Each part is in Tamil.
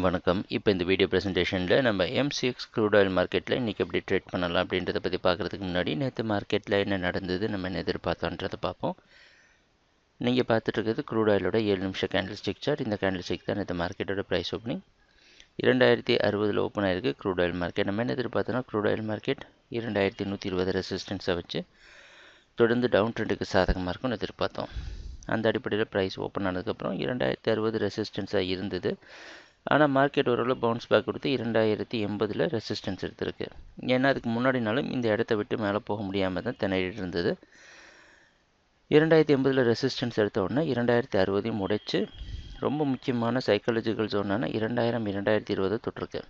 வணக்கம். இப்போ இந்த வீடியோ ப்ரெசன்டேஷனில் நம்ம MCX க்ரூட் ஆயில் மார்க்கெட்டில் இன்றைக்கி எப்படி ட்ரேட் பண்ணலாம் அப்படின்றத பற்றி பார்க்குறதுக்கு முன்னாடி நேற்று மார்க்கெட்டில் என்ன நடந்தது, நம்ம என்ன எதிர்பார்த்தோன்றதை பார்ப்போம். நீங்கள் பார்த்துட்டு இருக்கிறது க்ரூட் ஆயிலோட 7 நிமிஷம் கேண்டில் ஸ்டிக் சார்ட். இந்த கேண்டில் ஸ்டிக் தான் இந்த மார்க்கெட்டோட ப்ரைஸ் ஓப்பனிங் 2060 ஓப்பன் ஆயிருக்கு க்ரூட் ஆயில் மார்க்கெட். நம்ம என்ன எதிர்பார்த்தோன்னா க்ரூட் ஆயில் மார்க்கெட் 2120 ரெசிஸ்டன்ஸை வச்சு தொடர்ந்து டவுன் ட்ரெண்டுக்கு சாதகமாக இருக்கும்னு எதிர்பார்த்தோம். அந்த அடிப்படையில் ப்ரைஸ் ஓப்பன் ஆனதுக்கப்புறம் 2060 ரெசிஸ்டன்ஸாக இருந்தது. ஆனால் மார்க்கெட் ஓரளவு பவுன்ஸ் பேக் கொடுத்து 2080 ரெசிஸ்டன்ஸ் எடுத்திருக்கு. ஏன்னா அதுக்கு முன்னாடினாலும் இந்த இடத்த விட்டு மேலே போக முடியாமல் தான் திணறிட்டு இருந்தது. 2080 ரெசிஸ்டன்ஸ் எடுத்த உடனே 2060 உடைச்சு ரொம்ப முக்கியமான சைக்காலஜிக்கல் ஜோனான 2020 தொட்டிருக்கு.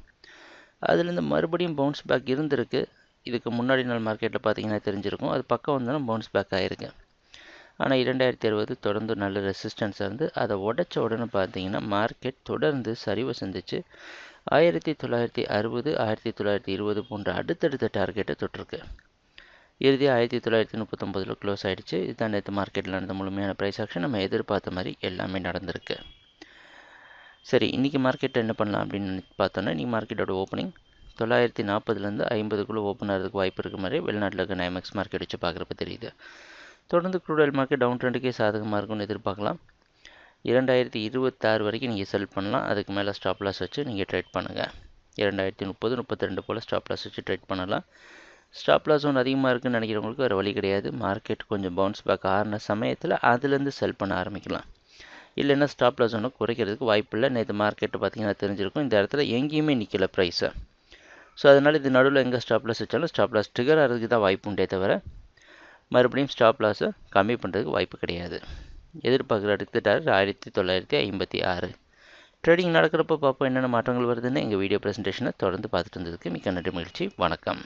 அதுலேருந்து மறுபடியும் பவுன்ஸ் பேக் இருந்திருக்கு. இதுக்கு முன்னாடி நாள் மார்க்கெட்டில் பார்த்தீங்கன்னா தெரிஞ்சிருக்கும். அது பக்கம் வந்தாலும் பவுன்ஸ் பேக் ஆகிருக்கு. ஆனால் 2060 தொடர்ந்து நல்ல ரெசிஸ்டன்ஸாக இருந்து அதை உடைச்ச உடனே பார்த்தீங்கன்னா மார்க்கெட் தொடர்ந்து சரிவை சந்திச்சு 1960 1920 போன்ற அடுத்தடுத்த டார்கெட்டை தொட்டிருக்கு. இறுதியாக 1939 க்ளோஸ் ஆகிடுச்சு. இதுதான் நேற்று மார்க்கெட்டில் நடந்த முழுமையான ப்ரைஸ் ஆக்ஷன். நம்ம எதிர்பார்த்த மாதிரி எல்லாமே நடந்திருக்கு. சரி, இன்றைக்கி மார்க்கெட்டை என்ன பண்ணலாம் அப்படின்னு பார்த்தோன்னா, இன்றைக்கி மார்க்கெட்டோட ஓப்பனிங் 940லேருந்து 50க்குள்ளே ஓப்பன் ஆகிறதுக்கு வாய்ப்பு இருக்க மாதிரி வெளிநாட்டில் இருக்க நைமெக்ஸ் மார்க்கெட் வச்சு பார்க்குறப்ப தெரியுது. தொடர்ந்து க்ரூட் ஆயில் மார்க்கெட் டவுன் ட்ரெண்டுக்கே சாதகமாக இருக்கும்னு எதிர்பார்க்கலாம். 2026 வரைக்கும் நீங்கள் செல் பண்ணலாம். அதுக்கு மேலே ஸ்டாப் லாஸ் வச்சு நீங்கள் ட்ரேட் பண்ணுங்கள். 2030 32 போல் ஸ்டாப் லாஸ் வச்சு ட்ரேட் பண்ணலாம். ஸ்டாப் லாஸ் ஒன்று அதிகமாக இருக்குதுன்னு நினைக்கிறவங்களுக்கு வேறு வழி கிடையாது. மார்க்கெட் கொஞ்சம் பவுன்ஸ் பேக் ஆகின சமயத்தில் அதுலேருந்து செல் பண்ண ஆரம்பிக்கலாம். இல்லைன்னா ஸ்டாப் லாஸ் ஒன்று குறைக்கிறதுக்கு வாய்ப்பு இல்லை. நேற்று மார்க்கெட்டை பார்த்தீங்கன்னா தெரிஞ்சிருக்கும், இந்த இடத்துல எங்கேயுமே நிற்கல ப்ரைஸை. ஸோ அதனால் இது நடுவில் எங்கே ஸ்டாப் லாஸ் வச்சாலும் ஸ்டாப் லாஸ் ட்ரிகர் ஆகிறதுக்கு தான் வாய்ப்பு உண்டே தவிர மறுபடியும் ஸ்டாப் லாஸை கம்மி பண்ணுறதுக்கு வாய்ப்பு கிடையாது. எதிர்பார்க்குற அடுத்த டார்கெட் 1956. ட்ரேடிங் நடக்கிறப்ப பார்ப்போம் என்னென்ன மாற்றங்கள் வருதுன்னு. எங்கள் வீடியோ ப்ரெசன்டேஷனை தொடர்ந்து பார்த்துட்டு இருந்ததுக்கு மிக்க நன்றி, மகிழ்ச்சி. வணக்கம்.